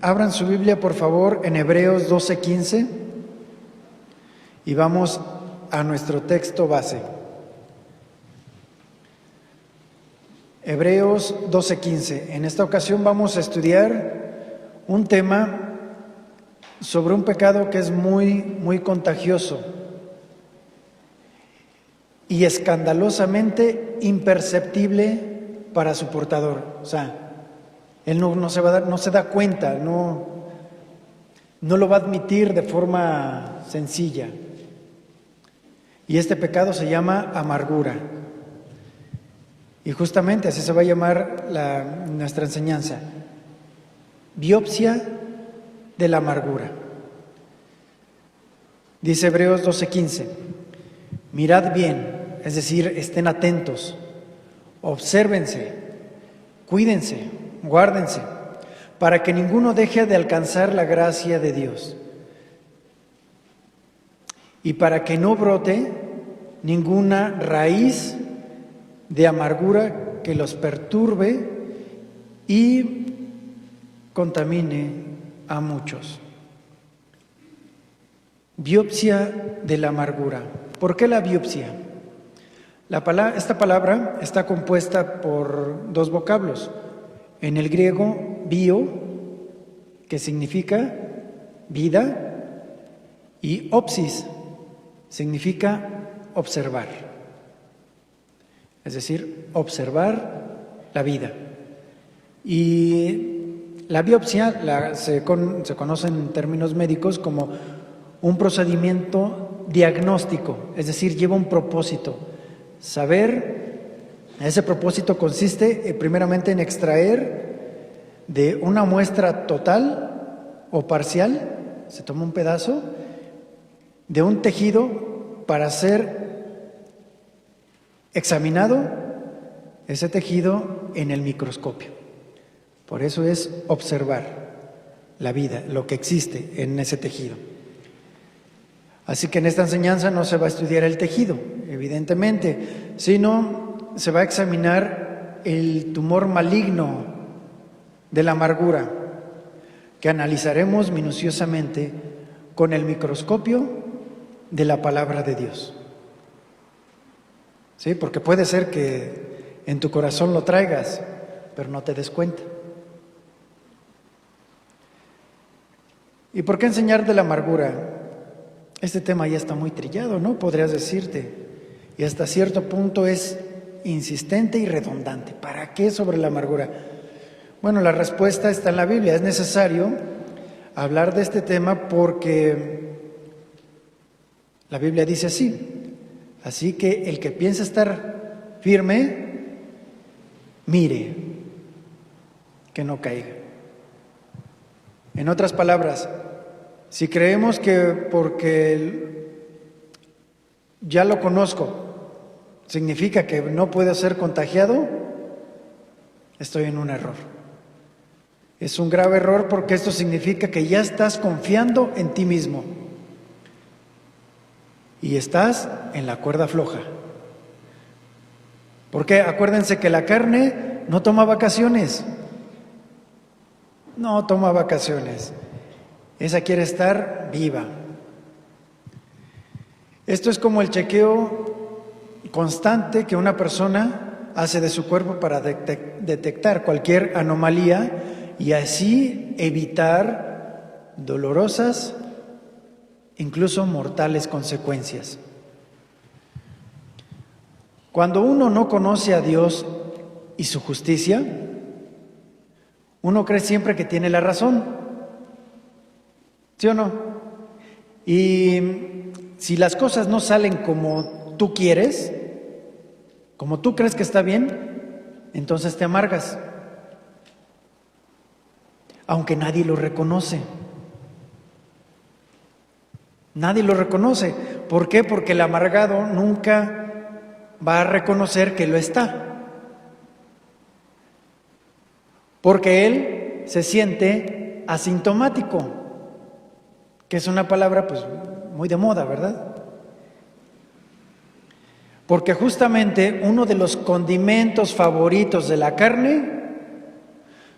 Abran su Biblia, por favor, en Hebreos 12:15 y vamos a nuestro texto base. Hebreos 12:15. En esta ocasión vamos a estudiar un tema sobre un pecado que es muy contagioso y escandalosamente imperceptible para su portador. O sea, él no se da cuenta, no lo va a admitir de forma sencilla. Y este pecado se llama amargura. Y justamente así se va a llamar nuestra enseñanza. Biopsia de la amargura. Dice Hebreos 12:15, mirad bien, es decir, estén atentos, obsérvense, cuídense, guárdense, para que ninguno deje de alcanzar la gracia de Dios y para que no brote ninguna raíz de amargura que los perturbe y contamine a muchos. Biopsia de la amargura. ¿Por qué la biopsia? Esta palabra está compuesta por dos vocablos. En el griego, bio, que significa vida, y opsis, significa observar. Es decir, observar la vida. Y la biopsia se conoce en términos médicos como un procedimiento diagnóstico, es decir, lleva un propósito. Ese propósito consiste primeramente en extraer de una muestra total o parcial, se toma un pedazo de un tejido para ser examinado ese tejido en el microscopio. Por eso es observar la vida, lo que existe en ese tejido. Así que en esta enseñanza no se va a estudiar el tejido, evidentemente, sino se va a examinar el tumor maligno de la amargura, que analizaremos minuciosamente con el microscopio de la palabra de Dios. ¿Sí? Porque puede ser que en tu corazón lo traigas, pero no te des cuenta. ¿Y por qué enseñar de la amargura? Este tema ya está muy trillado, ¿no? Podrías decirte. Y hasta cierto punto es insistente y redundante. ¿Para qué sobre la amargura? Bueno, la respuesta está en la Biblia. Es necesario hablar de este tema porque la Biblia dice así. Así que el que piensa estar firme, mire que no caiga. En otras palabras, si creemos que porque ya lo conozco significa que no puede ser contagiado, estoy en un error. Es un grave error porque esto significa que ya estás confiando en ti mismo y estás en la cuerda floja. Porque acuérdense que la carne no toma vacaciones. No toma vacaciones. Esa quiere estar viva. Esto es como el chequeo constante que una persona hace de su cuerpo para detectar cualquier anomalía y así evitar dolorosas, incluso mortales consecuencias. Cuando uno no conoce a Dios y su justicia, uno cree siempre que tiene la razón. ¿Sí o no? Y si las cosas no salen como tú quieres, como tú crees que está bien, entonces te amargas. Aunque nadie lo reconoce. Nadie lo reconoce. ¿Por qué? Porque el amargado nunca va a reconocer que lo está. Porque él se siente asintomático. Que es una palabra pues muy de moda, ¿verdad? Porque justamente uno de los condimentos favoritos de la carne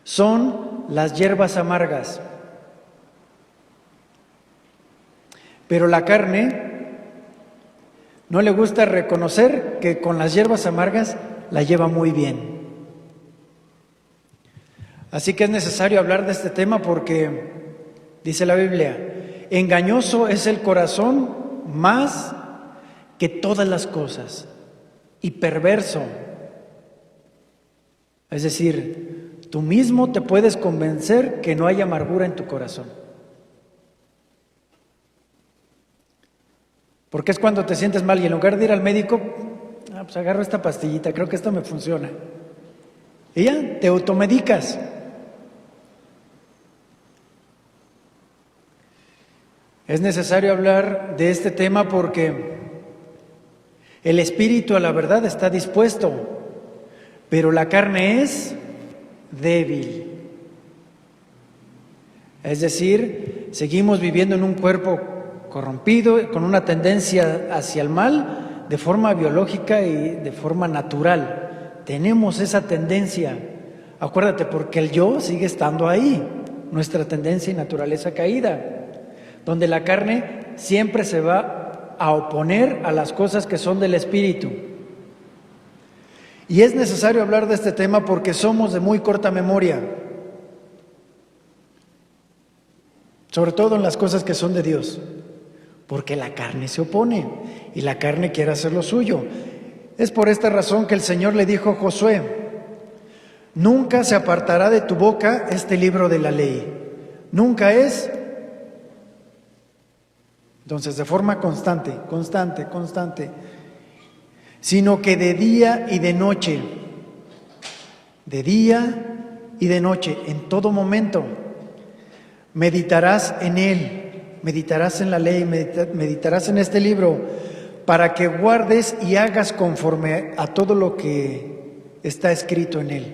son las hierbas amargas. Pero la carne no le gusta reconocer que con las hierbas amargas la lleva muy bien. Así que es necesario hablar de este tema porque, dice la Biblia, engañoso es el corazón más que todas las cosas y perverso. Es decir, tú mismo te puedes convencer que no hay amargura en tu corazón. Porque es cuando te sientes mal y en lugar de ir al médico, pues agarro esta pastillita, creo que esto me funciona. Y ya, te automedicas. Es necesario hablar de este tema porque el espíritu a la verdad está dispuesto, pero la carne es débil. Es decir, seguimos viviendo en un cuerpo corrompido, con una tendencia hacia el mal, de forma biológica y de forma natural. Tenemos esa tendencia. Acuérdate, porque el yo sigue estando ahí, nuestra tendencia y naturaleza caída, donde la carne siempre se va a oponer a las cosas que son del espíritu. Y es necesario hablar de este tema porque somos de muy corta memoria, sobre todo en las cosas que son de Dios, porque la carne se opone y la carne quiere hacer lo suyo. Es por esta razón que el Señor le dijo a Josué: nunca se apartará de tu boca este libro de la ley. Nunca es. Entonces, de forma constante, sino que de día y de noche, en todo momento, meditarás en él, meditarás en la ley, meditarás en este libro, para que guardes y hagas conforme a todo lo que está escrito en él.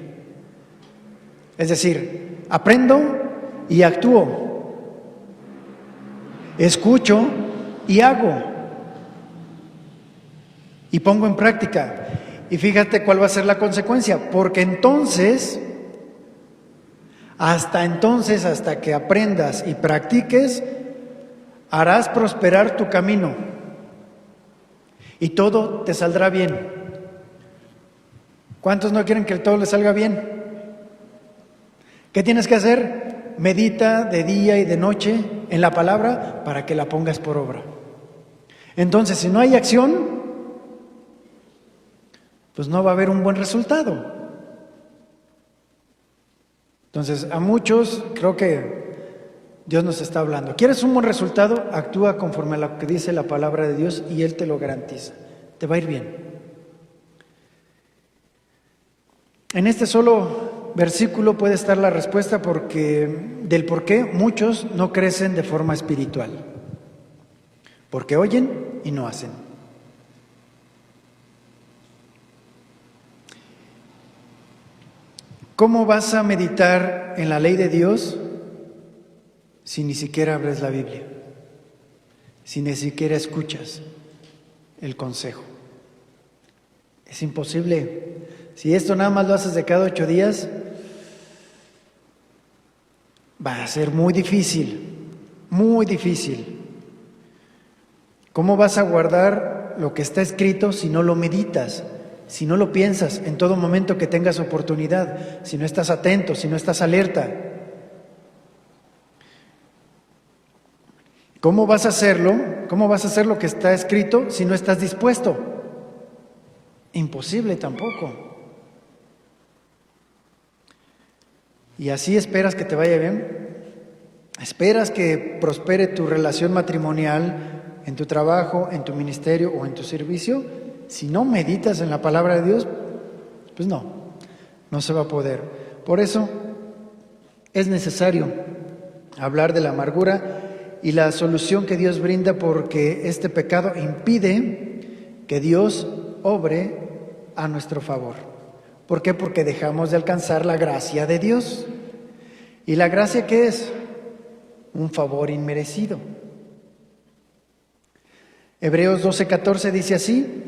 Es decir, aprendo y actúo. Escucho y hago y pongo en práctica. Y fíjate cuál va a ser la consecuencia, porque hasta que aprendas y practiques, harás prosperar tu camino y todo te saldrá bien. ¿Cuántos no quieren que todo les salga bien? ¿Qué tienes que hacer? Medita de día y de noche en la palabra para que la pongas por obra. Entonces, si no hay acción, pues no va a haber un buen resultado. Entonces, a muchos creo que Dios nos está hablando. ¿Quieres un buen resultado? Actúa conforme a lo que dice la palabra de Dios y Él te lo garantiza. Te va a ir bien. En este solo versículo puede estar la respuesta del por qué muchos no crecen de forma espiritual. Porque oyen y no hacen. ¿Cómo vas a meditar en la ley de Dios si ni siquiera abres la Biblia? Si ni siquiera escuchas el consejo. Es imposible. Si esto nada más lo haces de cada 8 días, va a ser muy difícil, muy difícil. ¿Cómo vas a guardar lo que está escrito si no lo meditas, si no lo piensas en todo momento que tengas oportunidad, si no estás atento, si no estás alerta? ¿Cómo vas a hacerlo? ¿Cómo vas a hacer lo que está escrito si no estás dispuesto? Imposible tampoco. ¿Y así esperas que te vaya bien? ¿Esperas que prospere tu relación matrimonial, en tu trabajo, en tu ministerio o en tu servicio? Si no meditas en la palabra de Dios, pues no se va a poder. Por eso es necesario hablar de la amargura y la solución que Dios brinda, porque este pecado impide que Dios obre a nuestro favor. ¿Por qué? Porque dejamos de alcanzar la gracia de Dios. ¿Y la gracia qué es? Un favor inmerecido. Hebreos 12:14 dice así: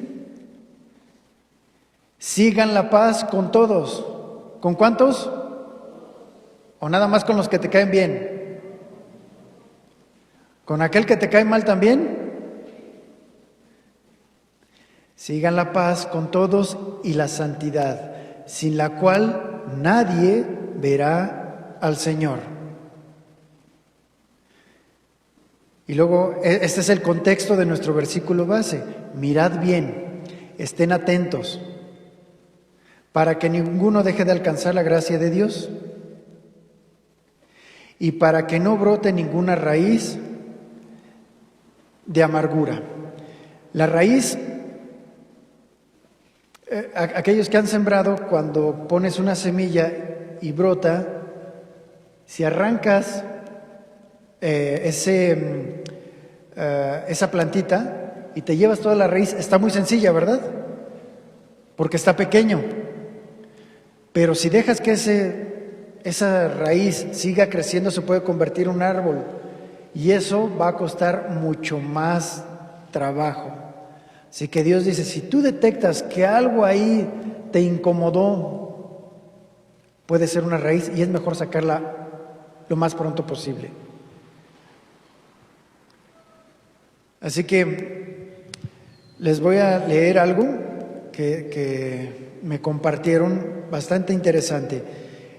sigan la paz con todos. ¿Con cuántos? ¿O nada más con los que te caen bien? ¿Con aquel que te cae mal también? Sigan la paz con todos y la santidad, sin la cual nadie verá al Señor. Y luego, este es el contexto de nuestro versículo base. Mirad bien, estén atentos, para que ninguno deje de alcanzar la gracia de Dios y para que no brote ninguna raíz de amargura. La raíz, aquellos que han sembrado, cuando pones una semilla y brota, si arrancas esa plantita y te llevas toda la raíz, está muy sencilla, ¿verdad? Porque está pequeño. Pero si dejas que esa raíz siga creciendo, se puede convertir en un árbol. Y eso va a costar mucho más trabajo. Así que Dios dice, si tú detectas que algo ahí te incomodó, puede ser una raíz y es mejor sacarla lo más pronto posible. Así que les voy a leer algo que me compartieron bastante interesante.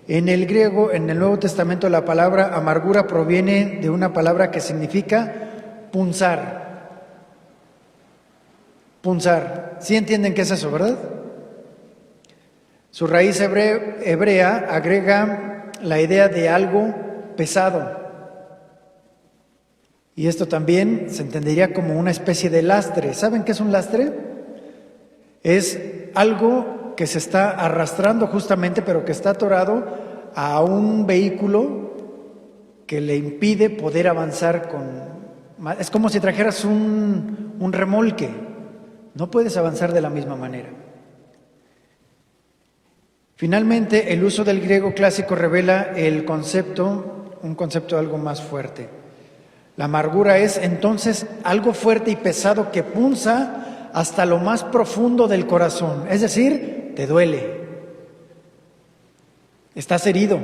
En el griego, en el Nuevo Testamento, la palabra amargura proviene de una palabra que significa punzar. Punzar. ¿Sí entienden qué es eso, verdad? Su raíz hebrea agrega la idea de algo pesado. Y esto también se entendería como una especie de lastre. ¿Saben qué es un lastre? Es algo que se está arrastrando justamente, pero que está atorado a un vehículo que le impide poder avanzar Es como si trajeras un remolque. No puedes avanzar de la misma manera. Finalmente, el uso del griego clásico revela un concepto algo más fuerte. La amargura es entonces algo fuerte y pesado que punza hasta lo más profundo del corazón, es decir, te duele, estás herido.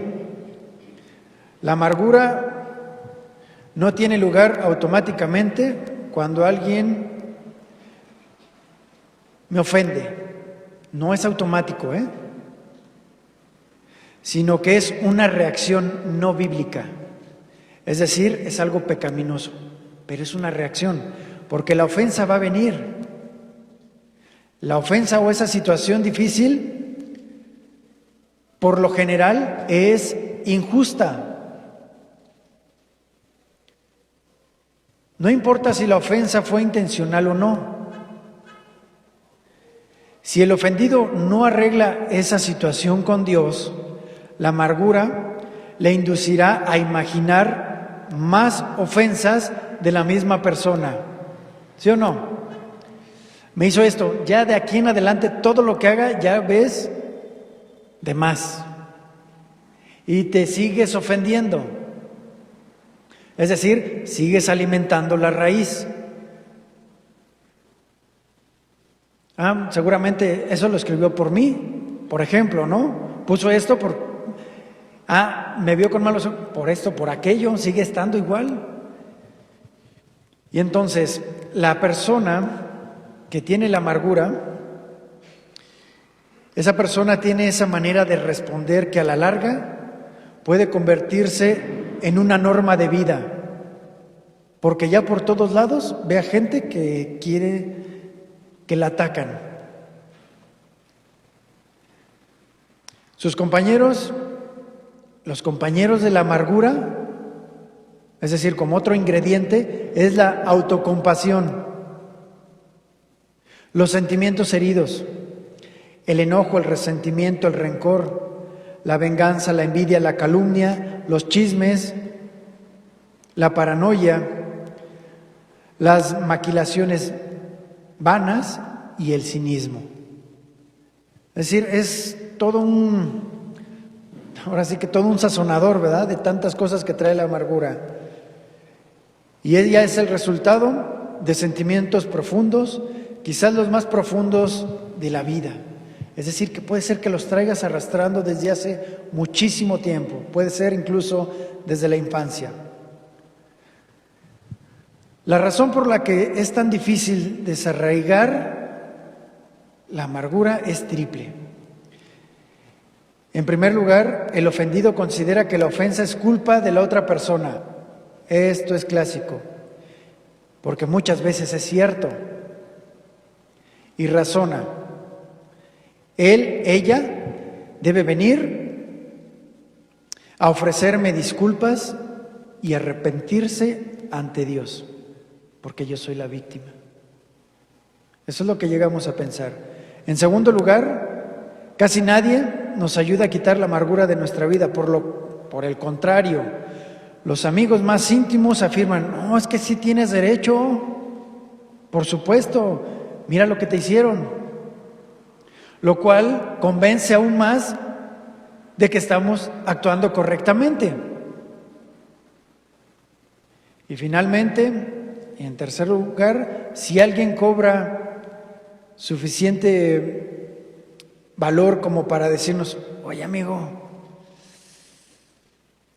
La amargura no tiene lugar automáticamente cuando alguien me ofende, no es automático, sino que es una reacción no bíblica, es decir, es algo pecaminoso, pero es una reacción, porque la ofensa va a venir. La ofensa o esa situación difícil, por lo general, es injusta. No importa si la ofensa fue intencional o no. Si el ofendido no arregla esa situación con Dios, la amargura le inducirá a imaginar más ofensas de la misma persona. ¿Sí o no? Me hizo esto, ya de aquí en adelante todo lo que haga ya ves de más y te sigues ofendiendo, es decir, sigues alimentando la raíz. Seguramente eso lo escribió por mí, por ejemplo, ¿no? Puso esto me vio con malos ojos, por esto, por aquello, sigue estando igual. Y entonces la persona que tiene la amargura, esa persona tiene esa manera de responder que a la larga puede convertirse en una norma de vida, porque ya por todos lados ve a gente que quiere que la atacan. Sus compañeros, los compañeros de la amargura, es decir, como otro ingrediente, es la autocompasión. Los sentimientos heridos, el enojo, el resentimiento, el rencor, la venganza, la envidia, la calumnia, los chismes, la paranoia, las maquilaciones vanas y el cinismo. Es decir, es todo ahora sí que todo un sazonador, ¿verdad?, de tantas cosas que trae la amargura. Y ella es el resultado de sentimientos profundos, quizás los más profundos de la vida. Es decir, que puede ser que los traigas arrastrando desde hace muchísimo tiempo, puede ser incluso desde la infancia. La razón por la que es tan difícil desarraigar la amargura es triple. En primer lugar, el ofendido considera que la ofensa es culpa de la otra persona. Esto es clásico, porque muchas veces es cierto. Y razona, él, ella, debe venir a ofrecerme disculpas y arrepentirse ante Dios, porque yo soy la víctima. Eso es lo que llegamos a pensar. En segundo lugar, casi nadie nos ayuda a quitar la amargura de nuestra vida. Por el contrario, los amigos más íntimos afirman: no, es que sí tienes derecho, por supuesto, mira lo que te hicieron. Lo cual convence aún más de que estamos actuando correctamente. Y finalmente, en tercer lugar, si alguien cobra suficiente valor como para decirnos: oye amigo,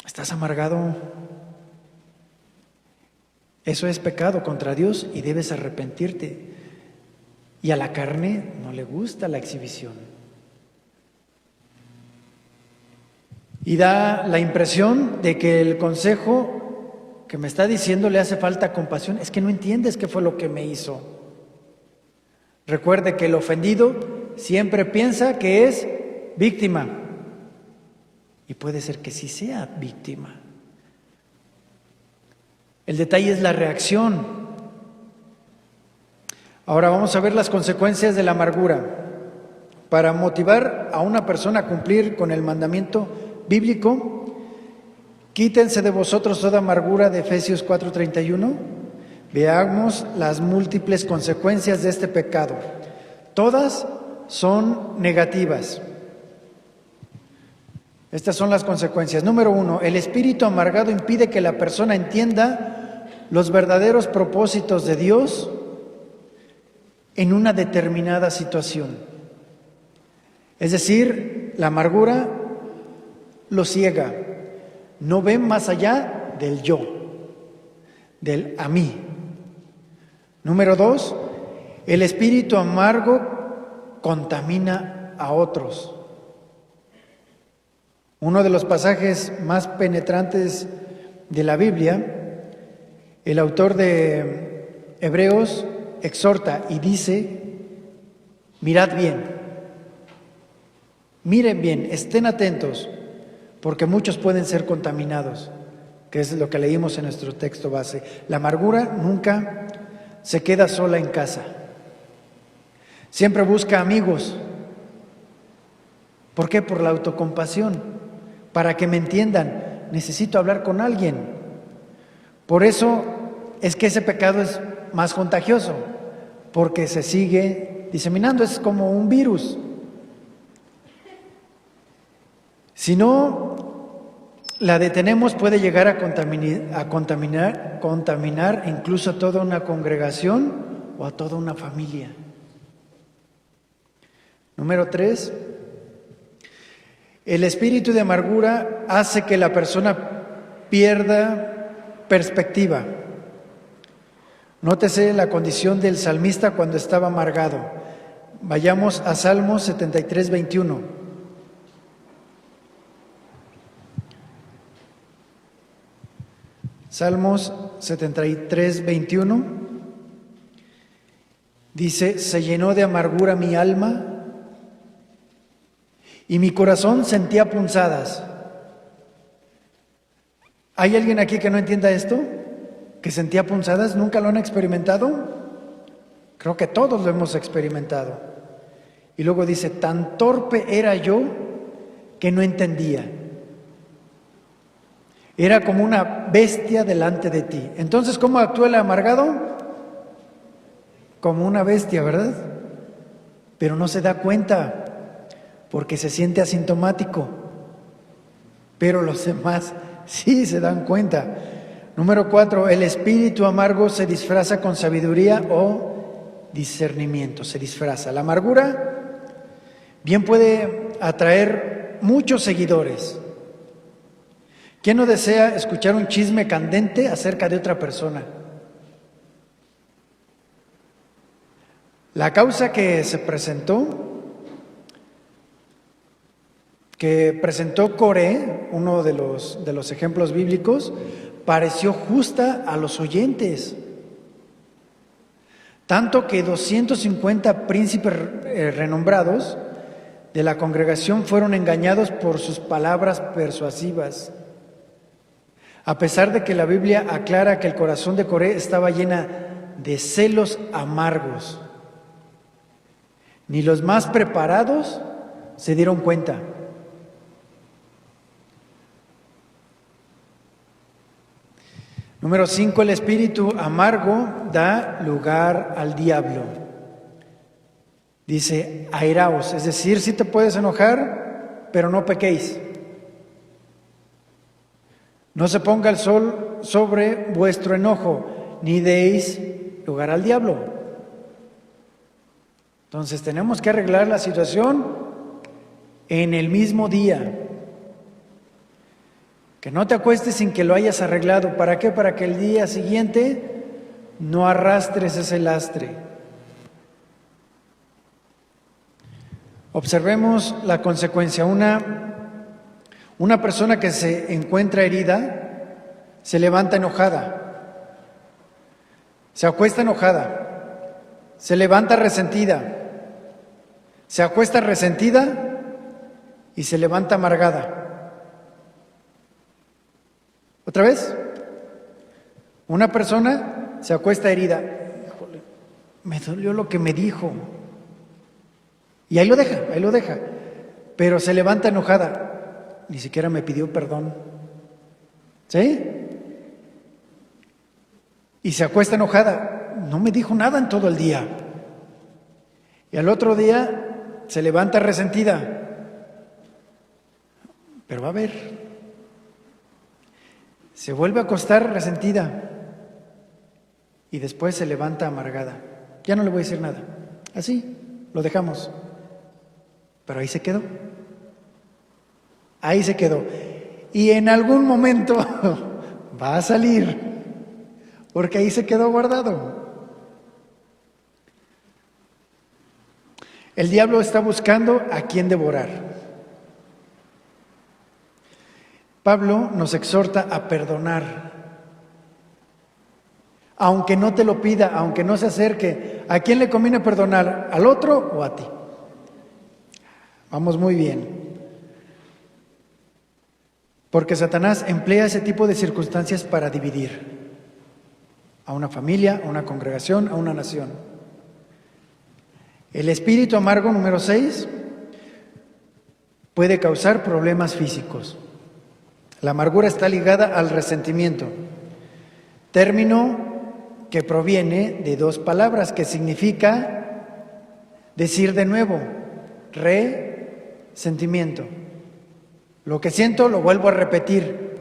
estás amargado, eso es pecado contra Dios y debes arrepentirte. Y a la carne no le gusta la exhibición. Y da la impresión de que el consejo que me está diciendo le hace falta compasión. Es que no entiendes qué fue lo que me hizo. Recuerde que el ofendido siempre piensa que es víctima. Y puede ser que sí sea víctima. El detalle es la reacción. Ahora vamos a ver las consecuencias de la amargura. Para motivar a una persona a cumplir con el mandamiento bíblico, quítense de vosotros toda amargura, de Efesios 4:31. Veamos las múltiples consecuencias de este pecado. Todas son negativas. Estas son las consecuencias. Número 1, el espíritu amargado impide que la persona entienda los verdaderos propósitos de Dios en una determinada situación. Es decir, la amargura lo ciega, no ve más allá del yo, del a mí. Número 2, el espíritu amargo contamina a otros. Uno de los pasajes más penetrantes de la Biblia, el autor de Hebreos exhorta y dice: mirad bien, miren bien, estén atentos, porque muchos pueden ser contaminados, que es lo que leímos en nuestro texto base. La amargura nunca se queda sola en casa, siempre busca amigos. ¿Por qué? Por la autocompasión, para que me entiendan, necesito hablar con alguien. Por eso es que ese pecado es más contagioso, porque se sigue diseminando, es como un virus. Si no la detenemos, puede llegar a contaminar incluso a toda una congregación o a toda una familia. Número 3, el espíritu de amargura hace que la persona pierda perspectiva. Nótese la condición del salmista cuando estaba amargado. Vayamos a Salmos 73:21. Salmos 73:21 dice: se llenó de amargura mi alma y mi corazón sentía punzadas. ¿Hay alguien aquí que no entienda esto? ¿Que sentía punzadas? ¿Nunca lo han experimentado? Creo que todos lo hemos experimentado. Y luego dice: tan torpe era yo que no entendía. Era como una bestia delante de ti. Entonces, ¿cómo actúa el amargado? Como una bestia, ¿verdad? Pero no se da cuenta, porque se siente asintomático. Pero los demás sí se dan cuenta. Número 4, el espíritu amargo se disfraza con sabiduría o discernimiento. Se disfraza. La amargura bien puede atraer muchos seguidores. ¿Quién no desea escuchar un chisme candente acerca de otra persona? La causa que se presentó, que presentó Coré, uno de los ejemplos bíblicos, pareció justa a los oyentes. Tanto que 250 príncipes renombrados de la congregación fueron engañados por sus palabras persuasivas. A pesar de que la Biblia aclara que el corazón de Coré estaba llena de celos amargos, ni los más preparados se dieron cuenta. Número 5, el espíritu amargo da lugar al diablo. Dice, airaos, es decir, sí te puedes enojar, pero no pequéis. No se ponga el sol sobre vuestro enojo, ni deis lugar al diablo. Entonces tenemos que arreglar la situación en el mismo día. Que no te acuestes sin que lo hayas arreglado. ¿Para qué? Para que el día siguiente no arrastres ese lastre. Observemos la consecuencia. Una persona que se encuentra herida se levanta enojada, se acuesta enojada, se levanta resentida, se acuesta resentida y se levanta amargada. ¿Otra vez? Una persona se acuesta herida. Híjole, me dolió lo que me dijo. Y ahí lo deja. Pero se levanta enojada. Ni siquiera me pidió perdón. ¿Sí? Y se acuesta enojada. No me dijo nada en todo el día. Y al otro día se levanta resentida. Pero va a ver. Se vuelve a acostar resentida y después se levanta amargada. Ya no le voy a decir nada. Así, lo dejamos. Pero ahí se quedó. Ahí se quedó. Y en algún momento va a salir, porque ahí se quedó guardado. El diablo está buscando a quien devorar. Pablo nos exhorta a perdonar, aunque no te lo pida, aunque no se acerque. ¿A quién le conviene perdonar? ¿Al otro o a ti? Vamos muy bien. Porque Satanás emplea ese tipo de circunstancias para dividir a una familia, a una congregación, a una nación. El espíritu amargo, número 6, puede causar problemas físicos. La amargura está ligada al resentimiento, término que proviene de dos palabras que significa decir de nuevo, resentimiento. Lo que siento lo vuelvo a repetir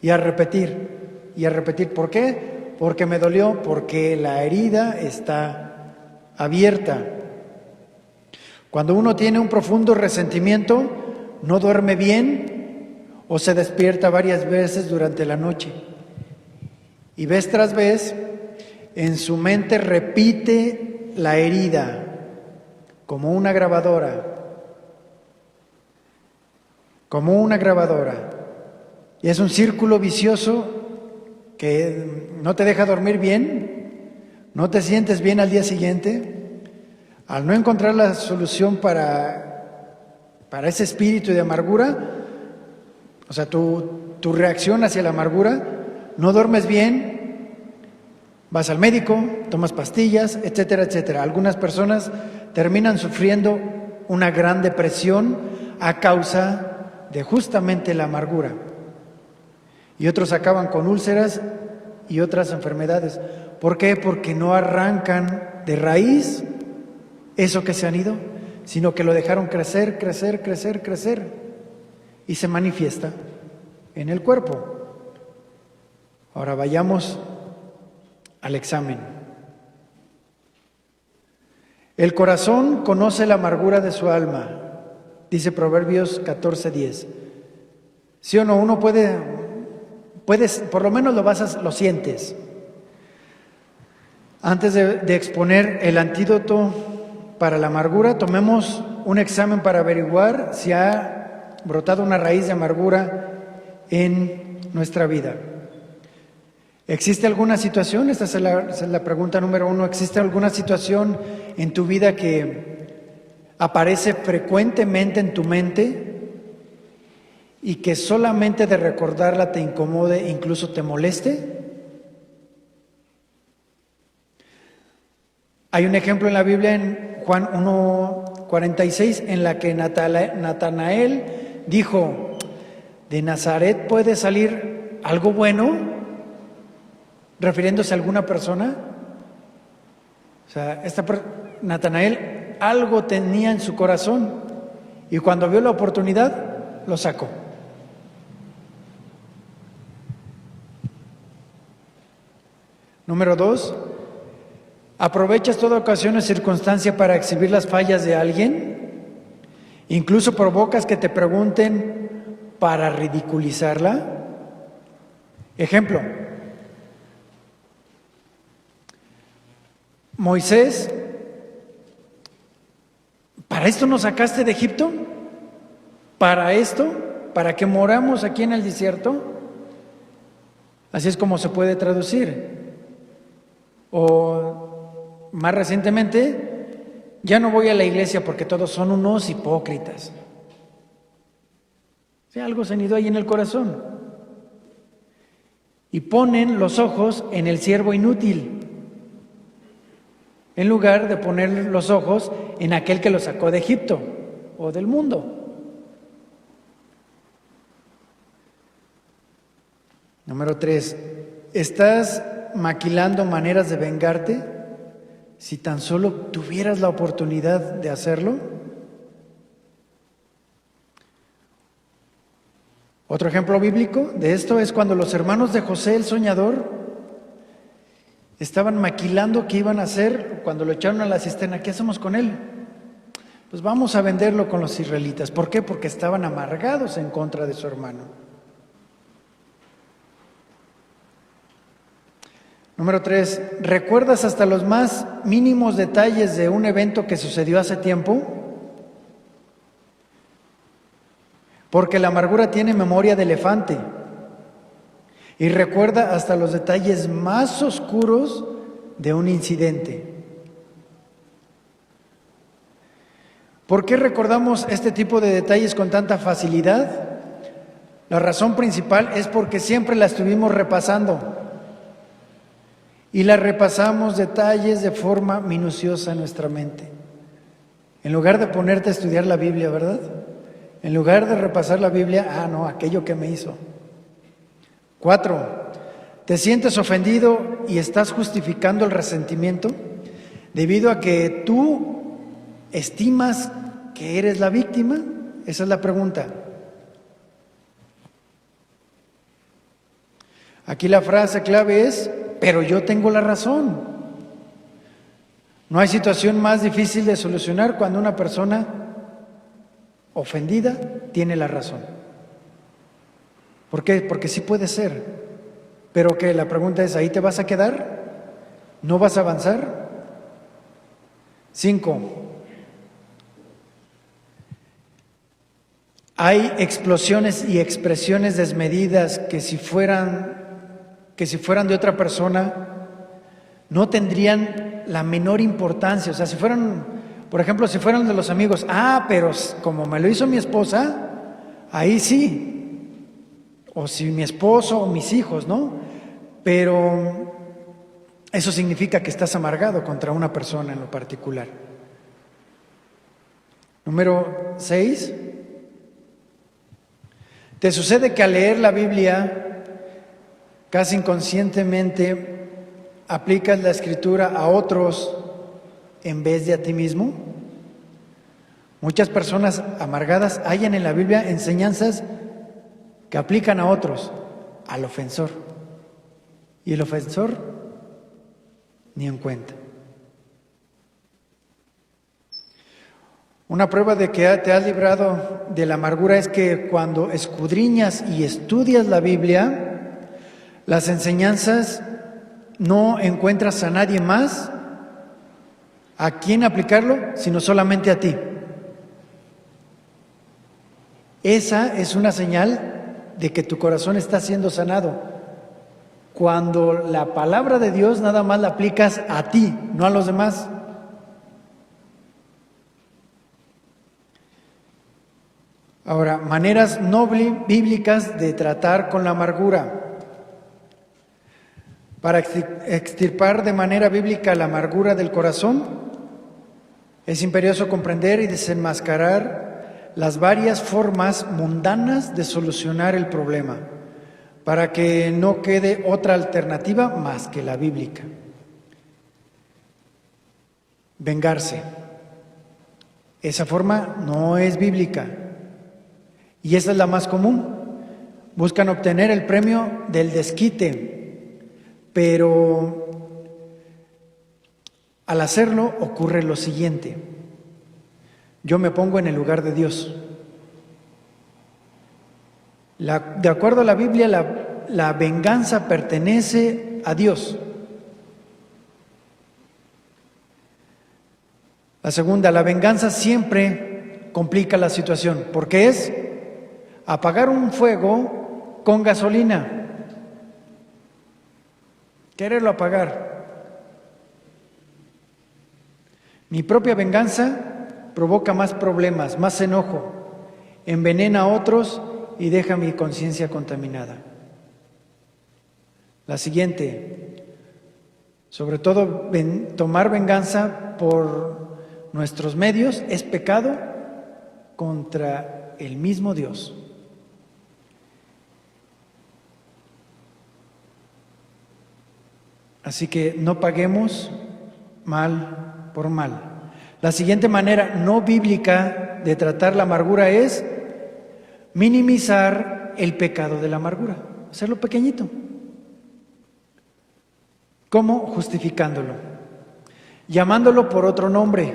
y a repetir y a repetir. ¿Por qué? Porque me dolió, porque la herida está abierta. Cuando uno tiene un profundo resentimiento, no duerme bien o se despierta varias veces durante la noche. Y vez tras vez, en su mente repite la herida como una grabadora. Como una grabadora. Y es un círculo vicioso que no te deja dormir bien, no te sientes bien al día siguiente. Al no encontrar la solución para ese espíritu de amargura, o sea, tu reacción hacia la amargura, no duermes bien, vas al médico, tomas pastillas, etcétera, etcétera. Algunas personas terminan sufriendo una gran depresión a causa de justamente la amargura. Y otros acaban con úlceras y otras enfermedades. ¿Por qué? Porque no arrancan de raíz eso que se han ido, sino que lo dejaron crecer y se manifiesta en el cuerpo. Ahora vayamos al examen. El corazón conoce la amargura de su alma, dice Proverbios 14:10. ¿Sí o no? Uno puedes, por lo menos lo sientes. Antes de exponer el antídoto para la amargura, tomemos un examen para averiguar si ha brotado una raíz de amargura en nuestra vida. ¿Existe alguna situación? Esta es la pregunta número 1. ¿Existe alguna situación en tu vida que aparece frecuentemente en tu mente y que solamente de recordarla te incomode, incluso te moleste? Hay un ejemplo en la Biblia, en Juan 1:46, en la que Natanael dijo: ¿de Nazaret puede salir algo bueno? Refiriéndose a alguna persona. O sea, Natanael algo tenía en su corazón y cuando vio la oportunidad, lo sacó. Número 2, ¿aprovechas toda ocasión o circunstancia para exhibir las fallas de alguien? ¿Incluso provocas que te pregunten para ridiculizarla? Ejemplo: Moisés, ¿para esto nos sacaste de Egipto? ¿Para esto? ¿Para que moramos aquí en el desierto? Así es como se puede traducir. O más recientemente, ya no voy a la iglesia porque todos son unos hipócritas. Sí, algo se anidó ahí en el corazón. Y ponen los ojos en el siervo inútil, en lugar de poner los ojos en aquel que los sacó de Egipto o del mundo. Número 3, ¿estás maquilando maneras de vengarte si tan solo tuvieras la oportunidad de hacerlo? Otro ejemplo bíblico de esto es cuando los hermanos de José el soñador estaban maquilando qué iban a hacer cuando lo echaron a la cisterna. ¿Qué hacemos con él? Pues vamos a venderlo con los israelitas. ¿Por qué? Porque estaban amargados en contra de su hermano. Número 3, ¿recuerdas hasta los más mínimos detalles de un evento que sucedió hace tiempo? Porque la amargura tiene memoria de elefante y recuerda hasta los detalles más oscuros de un incidente. ¿Por qué recordamos este tipo de detalles con tanta facilidad? La razón principal es porque siempre la estuvimos repasando y la repasamos detalles de forma minuciosa en nuestra mente. En lugar de ponerte a estudiar la Biblia, ¿verdad? En lugar de repasar la Biblia, no, aquello que me hizo. 4, ¿te sientes ofendido y estás justificando el resentimiento debido a que tú estimas que eres la víctima? Esa es la pregunta. Aquí la frase clave es: pero yo tengo la razón. No hay situación más difícil de solucionar cuando una persona ofendida tiene la razón. ¿Por qué? Porque sí puede ser, pero que la pregunta es: ¿ahí te vas a quedar? ¿No vas a avanzar? 5, hay explosiones y expresiones desmedidas que si fueran de otra persona no tendrían la menor importancia. O sea, si fueran, por ejemplo, si fueran de los amigos, pero como me lo hizo mi esposa, ahí sí. O si mi esposo o mis hijos, ¿no? Pero eso significa que estás amargado contra una persona en lo particular. Número 6, ¿te sucede que al leer la Biblia casi inconscientemente aplicas la escritura a otros en vez de a ti mismo? Muchas personas amargadas hallan en la Biblia enseñanzas que aplican a otros, al ofensor. Y el ofensor ni en cuenta. Una prueba de que te has librado de la amargura es que cuando escudriñas y estudias la Biblia, las enseñanzas no encuentras a nadie más a quien aplicarlo, sino solamente a ti. Esa es una señal de que tu corazón está siendo sanado. Cuando la palabra de Dios nada más la aplicas a ti, no a los demás. Ahora, maneras no bíblicas de tratar con la amargura. Para extirpar de manera bíblica la amargura del corazón, es imperioso comprender y desenmascarar las varias formas mundanas de solucionar el problema, para que no quede otra alternativa más que la bíblica. Vengarse. Esa forma no es bíblica y esa es la más común. Buscan obtener el premio del desquite, pero al hacerlo ocurre lo siguiente: yo me pongo en el lugar de Dios. De acuerdo a la Biblia, la venganza pertenece a Dios. La segunda, la venganza siempre complica la situación, porque es apagar un fuego con gasolina. Quererlo apagar. Mi propia venganza provoca más problemas, más enojo, envenena a otros y deja mi conciencia contaminada. La siguiente, sobre todo tomar venganza por nuestros medios es pecado contra el mismo Dios. Así que no paguemos mal por mal. La siguiente manera no bíblica de tratar la amargura es minimizar el pecado de la amargura, hacerlo pequeñito. ¿Cómo? Justificándolo, llamándolo por otro nombre.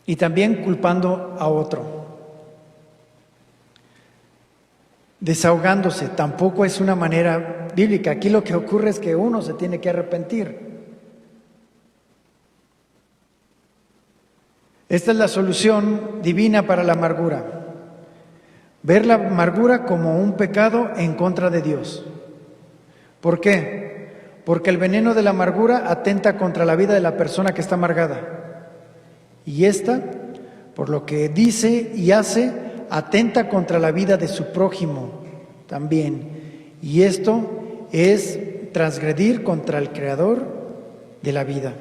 Y también culpando a otro. Desahogándose tampoco es una manera bíblica. Aquí lo que ocurre es que uno se tiene que arrepentir. Esta es la solución divina para la amargura. Ver la amargura como un pecado en contra de Dios. ¿Por qué? Porque el veneno de la amargura atenta contra la vida de la persona que está amargada. Y esta, por lo que dice y hace, atenta contra la vida de su prójimo también. Y esto es transgredir contra el Creador de la vida.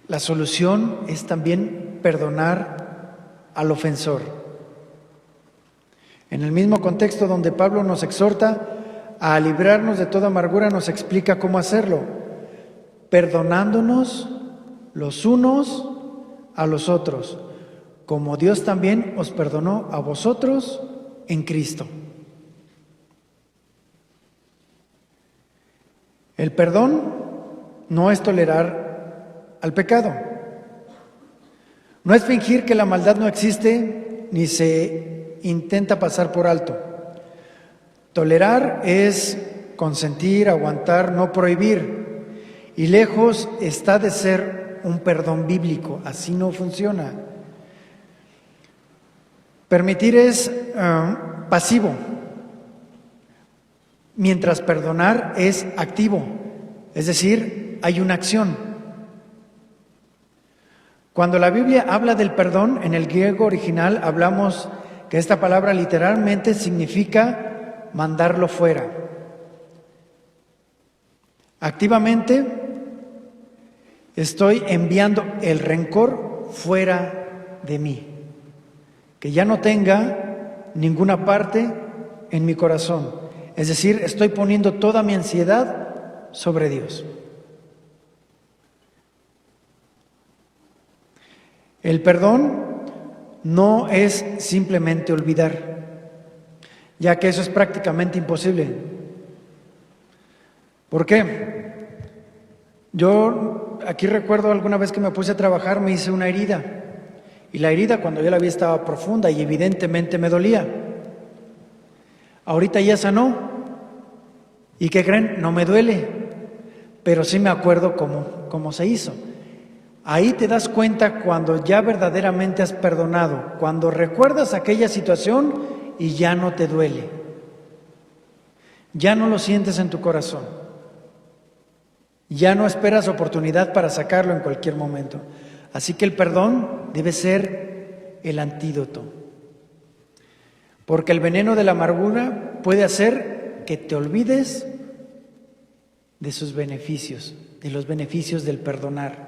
La solución es también perdonar al ofensor. En el mismo contexto donde Pablo nos exhorta a librarnos de toda amargura, nos explica cómo hacerlo, perdonándonos los unos a los otros, como Dios también os perdonó a vosotros en Cristo. El perdón no es tolerar al pecado. No es fingir que la maldad no existe ni se intenta pasar por alto. Tolerar es consentir, aguantar, no prohibir. Y lejos está de ser un perdón bíblico. Así no funciona. Permitir es pasivo, mientras perdonar es activo, es decir, hay una acción. Cuando la Biblia habla del perdón, en el griego original hablamos que esta palabra literalmente significa mandarlo fuera. Activamente estoy enviando el rencor fuera de mí. Que ya no tenga ninguna parte en mi corazón. Es decir, estoy poniendo toda mi ansiedad sobre Dios. El perdón no es simplemente olvidar, ya que eso es prácticamente imposible. ¿Por qué? Yo aquí recuerdo alguna vez que me puse a trabajar, me hice una herida. Y la herida, cuando yo la vi, estaba profunda y evidentemente me dolía. Ahorita ya sanó. ¿Y qué creen? No me duele, pero sí me acuerdo cómo se hizo. Ahí te das cuenta cuando ya verdaderamente has perdonado, cuando recuerdas aquella situación y ya no te duele. Ya no lo sientes en tu corazón. Ya no esperas oportunidad para sacarlo en cualquier momento. Así que el perdón debe ser el antídoto. Porque el veneno de la amargura puede hacer que te olvides de sus beneficios, de los beneficios del perdonar.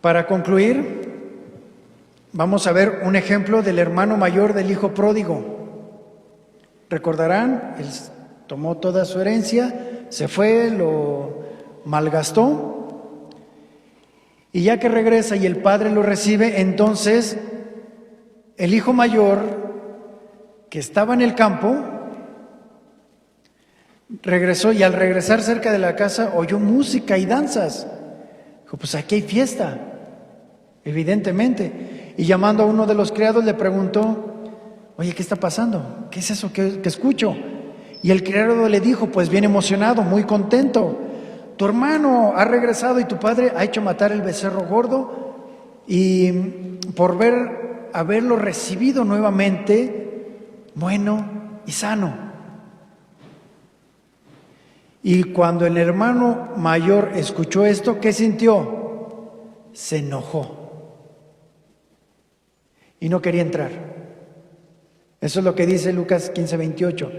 Para concluir, vamos a ver un ejemplo del hermano mayor del hijo pródigo. Recordarán, él tomó toda su herencia, se fue, lo malgastó, y ya que regresa y el padre lo recibe, entonces el hijo mayor, que estaba en el campo, regresó y al regresar cerca de la casa oyó música y danzas. Dijo, pues aquí hay fiesta, evidentemente. Y llamando a uno de los criados le preguntó, oye, ¿qué está pasando? ¿Qué es eso que escucho? Y el criado le dijo, pues bien emocionado, muy contento, tu hermano ha regresado y tu padre ha hecho matar el becerro gordo y por haberlo recibido nuevamente, bueno y sano. Y cuando el hermano mayor escuchó esto, ¿qué sintió? Se enojó y no quería entrar. Eso es lo que dice Lucas 15:28.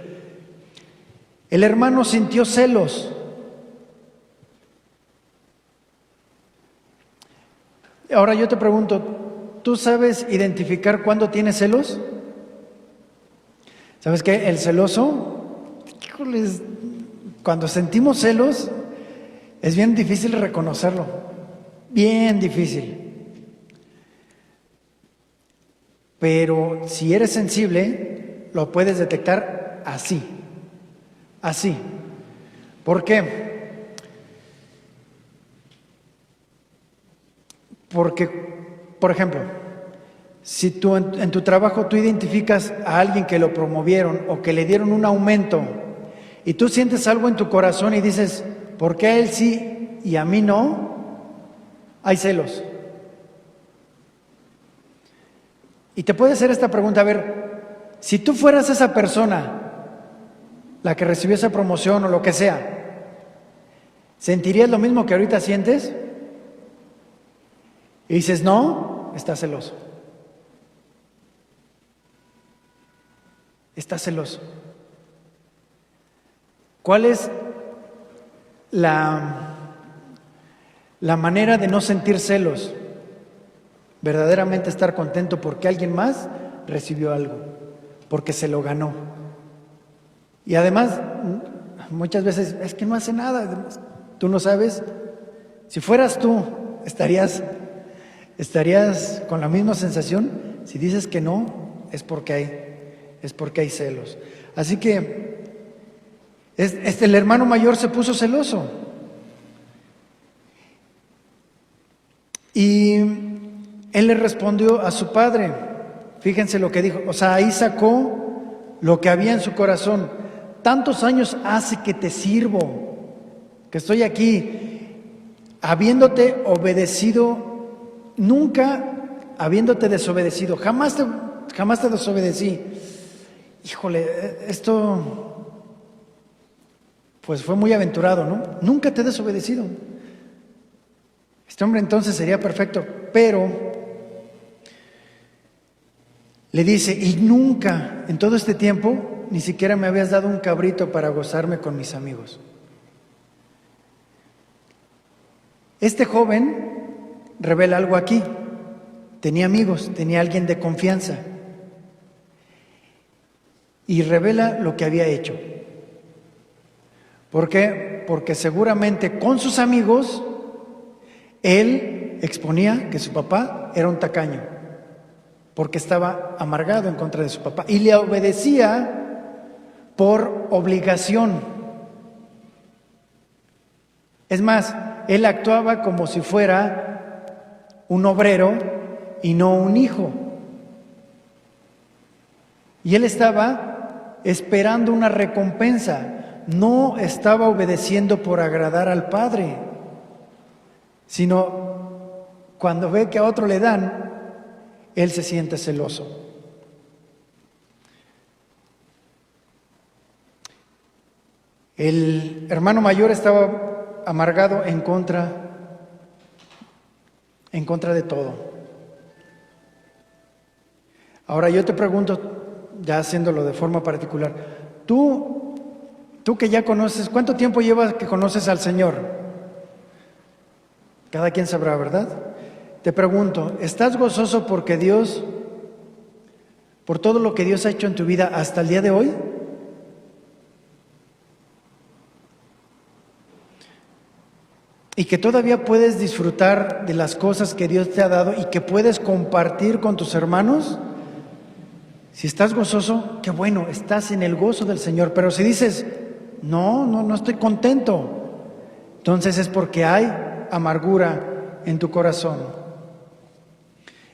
El hermano sintió celos. Ahora yo te pregunto, ¿tú sabes identificar cuándo tienes celos? ¿Sabes qué? El celoso, híjoles, cuando sentimos celos, es bien difícil reconocerlo, bien difícil. Pero si eres sensible, lo puedes detectar así. ¿Por qué? Porque, por ejemplo, si tú en tu trabajo tú identificas a alguien que lo promovieron o que le dieron un aumento y tú sientes algo en tu corazón y dices, ¿por qué a él sí y a mí no? Hay celos. Y te puede hacer esta pregunta, a ver, si tú fueras esa persona, la que recibió esa promoción o lo que sea, ¿sentirías lo mismo que ahorita sientes? Y dices, no, estás celoso. Estás celoso. ¿Cuál es la manera de no sentir celos? Verdaderamente estar contento porque alguien más recibió algo, porque se lo ganó. Y además, muchas veces, es que no hace nada, tú no sabes. Si fueras tú, ¿estarías con la misma sensación? Si dices que no, es porque hay celos. Así que el hermano mayor se puso celoso. Y él le respondió a su padre. Fíjense lo que dijo. O sea, ahí sacó lo que había en su corazón. Tantos años hace que te sirvo, que estoy aquí, habiéndote obedecido, nunca habiéndote desobedecido, jamás te desobedecí. Híjole, esto pues fue muy aventurado, ¿no? Nunca te he desobedecido. Este hombre entonces sería perfecto, pero le dice, y nunca en todo este tiempo ni siquiera me habías dado un cabrito para gozarme con mis amigos. Este joven revela algo aquí. Tenía amigos, tenía alguien de confianza. Y revela lo que había hecho. ¿Por qué? Porque seguramente con sus amigos él exponía que su papá era un tacaño, porque estaba amargado en contra de su papá y le obedecía por obligación. Es más, él actuaba como si fuera un obrero y no un hijo. Y él estaba esperando una recompensa, no estaba obedeciendo por agradar al Padre, sino cuando ve que a otro le dan, él se siente celoso. El hermano mayor estaba amargado en contra de todo. Ahora yo te pregunto, ya haciéndolo de forma particular, tú que ya conoces, ¿cuánto tiempo llevas que conoces al Señor? Cada quien sabrá, ¿verdad? Te pregunto, ¿estás gozoso porque por todo lo que Dios ha hecho en tu vida hasta el día de hoy? Y que todavía puedes disfrutar de las cosas que Dios te ha dado y que puedes compartir con tus hermanos. Si estás gozoso, qué bueno, estás en el gozo del Señor. Pero si dices, no estoy contento, entonces es porque hay amargura en tu corazón.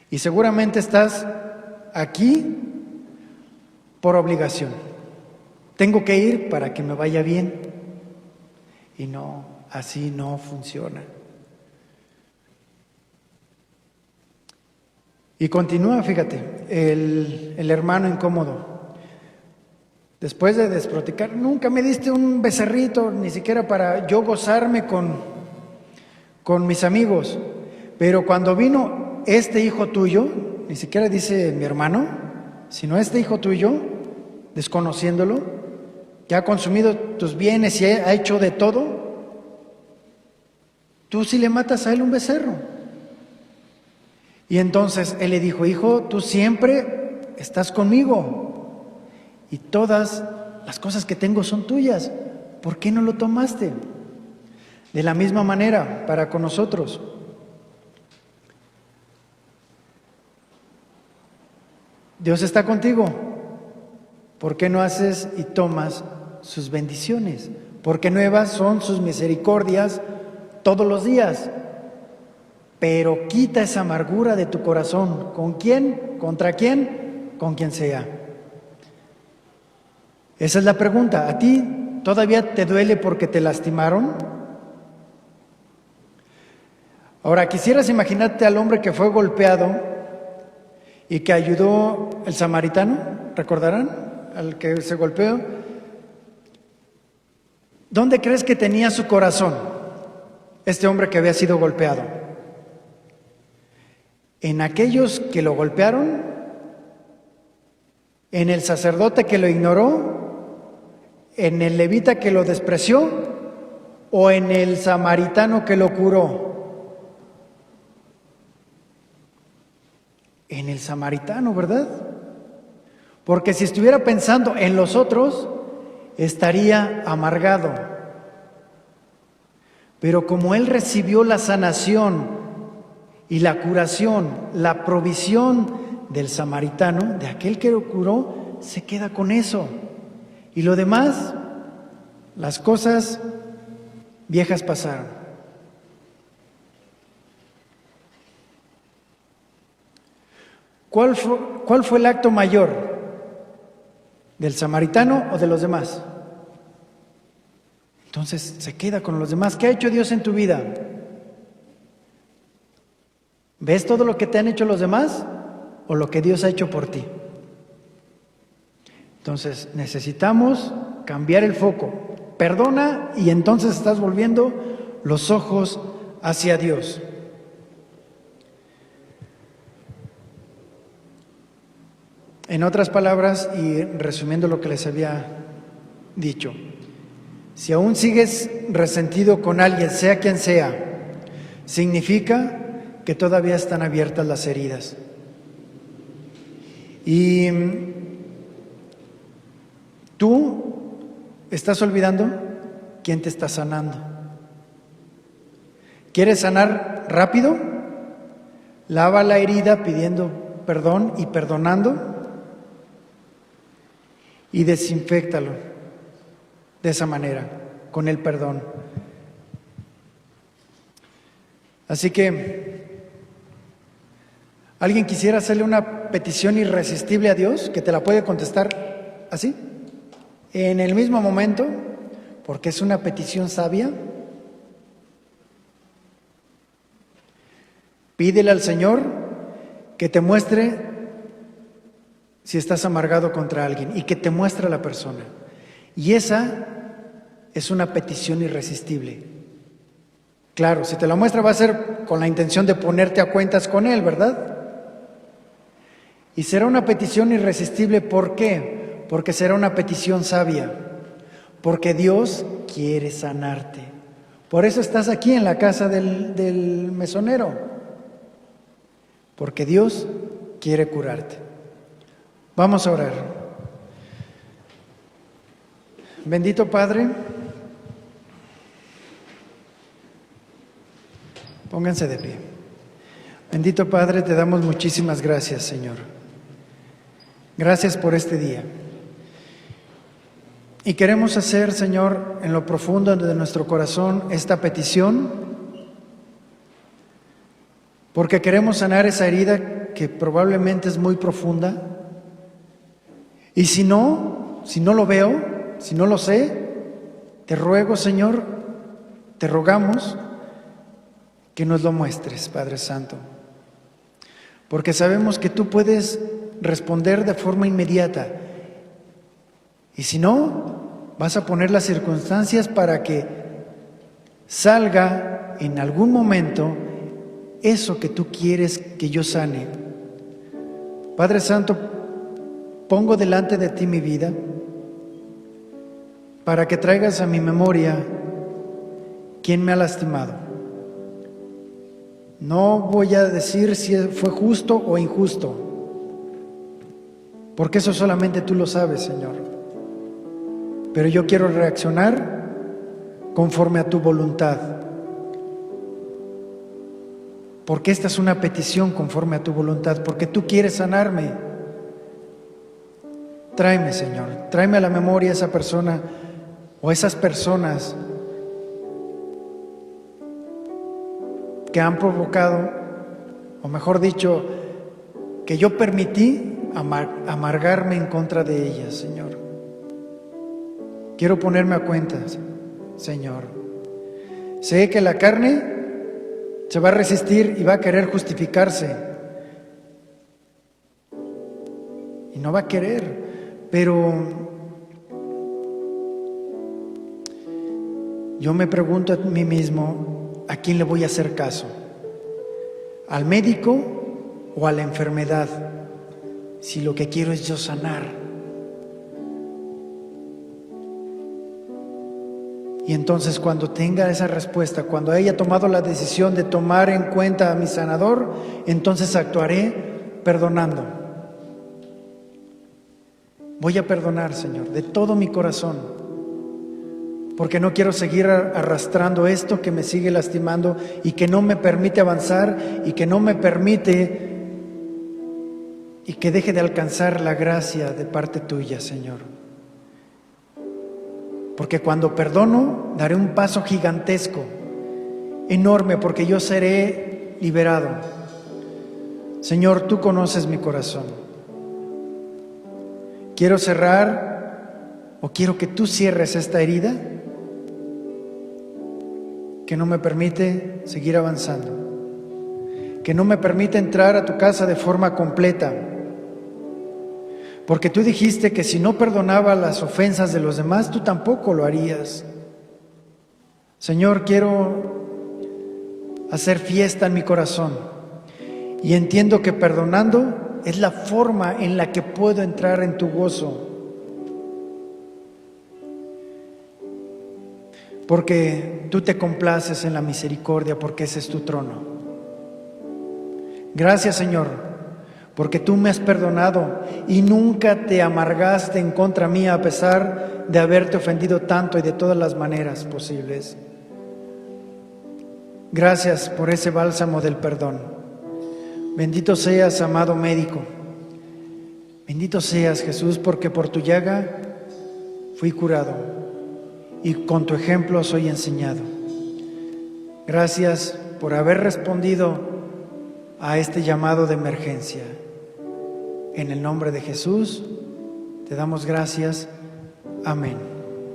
Y seguramente estás aquí por obligación. Tengo que ir para que me vaya bien. Y no. Así no funciona. Y continúa, fíjate, el hermano incómodo. Después de desproticar, nunca me diste un becerrito, ni siquiera para yo gozarme con mis amigos. Pero cuando vino este hijo tuyo, ni siquiera dice mi hermano, sino este hijo tuyo, desconociéndolo, que ha consumido tus bienes y ha hecho de todo, tú sí le matas a él un becerro. Y entonces él le dijo, hijo, tú siempre estás conmigo y todas las cosas que tengo son tuyas. ¿Por qué no lo tomaste? De la misma manera, para con nosotros. Dios está contigo. ¿Por qué no haces y tomas sus bendiciones? Porque nuevas son sus misericordias todos los días, pero quita esa amargura de tu corazón. ¿Con quién? ¿Contra quién? Con quien sea. Esa es la pregunta. ¿A ti todavía te duele porque te lastimaron? Ahora, quisieras imaginarte al hombre que fue golpeado y que ayudó el samaritano, ¿recordarán? Al que se golpeó. ¿Dónde crees que tenía su corazón este hombre que había sido golpeado? ¿En aquellos que lo golpearon? ¿En el sacerdote que lo ignoró? ¿En el levita que lo despreció? ¿O en el samaritano que lo curó? En el samaritano, ¿verdad? Porque si estuviera pensando en los otros, estaría amargado. Pero como él recibió la sanación y la curación, la provisión del samaritano, de aquel que lo curó, se queda con eso. Y lo demás, las cosas viejas pasaron. ¿Cuál fue el acto mayor? ¿Del samaritano o de los demás? Entonces se queda con los demás. ¿Qué ha hecho Dios en tu vida? ¿Ves todo lo que te han hecho los demás o lo que Dios ha hecho por ti? Entonces necesitamos cambiar el foco. Perdona y entonces estás volviendo los ojos hacia Dios. En otras palabras, y resumiendo lo que les había dicho, si aún sigues resentido con alguien, sea quien sea, significa que todavía están abiertas las heridas. Y tú estás olvidando quién te está sanando. ¿Quieres sanar rápido? Lava la herida pidiendo perdón y perdonando. Y desinféctalo de esa manera, con el perdón. Así que, ¿alguien quisiera hacerle una una petición irresistible a Dios que te la puede contestar así, en el mismo momento, porque es una petición sabia? Pídele al Señor que te muestre si estás amargado contra alguien y que te muestre a la persona. Y esa es una petición irresistible. Claro, si te la muestra va a ser con la intención de ponerte a cuentas con Él, ¿verdad? Y será una petición irresistible, ¿por qué? Porque será una petición sabia, porque Dios quiere sanarte. Por eso estás aquí en la casa del mesonero, porque Dios quiere curarte. Vamos a orar. Bendito Padre, pónganse de pie. Bendito Padre, te damos muchísimas gracias, Señor. Gracias por este día. Y queremos hacer, Señor, en lo profundo de nuestro corazón esta petición, porque queremos sanar esa herida que probablemente es muy profunda. Y si no lo veo, si no lo sé, te ruego, Señor, te rogamos que nos lo muestres, Padre Santo, porque sabemos que tú puedes responder de forma inmediata, y si no, vas a poner las circunstancias para que salga en algún momento eso que tú quieres que yo sane. Padre Santo, pongo delante de ti mi vida para que traigas a mi memoria quién me ha lastimado. No voy a decir si fue justo o injusto, porque eso solamente tú lo sabes, Señor. Pero yo quiero reaccionar conforme a tu voluntad, porque esta es una petición conforme a tu voluntad, porque tú quieres sanarme. Tráeme, Señor, tráeme a la memoria esa persona o esas personas que han provocado, o mejor dicho, que yo permití amargarme en contra de ellas, Señor. Quiero ponerme a cuentas, Señor. Sé que la carne se va a resistir y va a querer justificarse. Y no va a querer, pero yo me pregunto a mí mismo, ¿a quién le voy a hacer caso? ¿Al médico o a la enfermedad? Si lo que quiero es yo sanar. Y entonces cuando tenga esa respuesta, cuando haya tomado la decisión de tomar en cuenta a mi sanador, entonces actuaré perdonando. Voy a perdonar, Señor, de todo mi corazón, porque no quiero seguir arrastrando esto que me sigue lastimando y que no me permite avanzar y que no me permite y que deje de alcanzar la gracia de parte tuya, Señor. Porque cuando perdono, daré un paso gigantesco, enorme, porque yo seré liberado. Señor, tú conoces mi corazón. Quiero cerrar, o quiero que tú cierres esta herida que no me permite seguir avanzando, que no me permite entrar a tu casa de forma completa. Porque tú dijiste que si no perdonaba las ofensas de los demás, tú tampoco lo harías. Señor, quiero hacer fiesta en mi corazón y entiendo que perdonando es la forma en la que puedo entrar en tu gozo. Porque tú te complaces en la misericordia, porque ese es tu trono. Gracias, Señor, porque tú me has perdonado y nunca te amargaste en contra mía a pesar de haberte ofendido tanto y de todas las maneras posibles. Gracias por ese bálsamo del perdón. Bendito seas, amado médico. Bendito seas, Jesús, porque por tu llaga fui curado y con tu ejemplo soy enseñado. Gracias por haber respondido a este llamado de emergencia. En el nombre de Jesús, te damos gracias. Amén.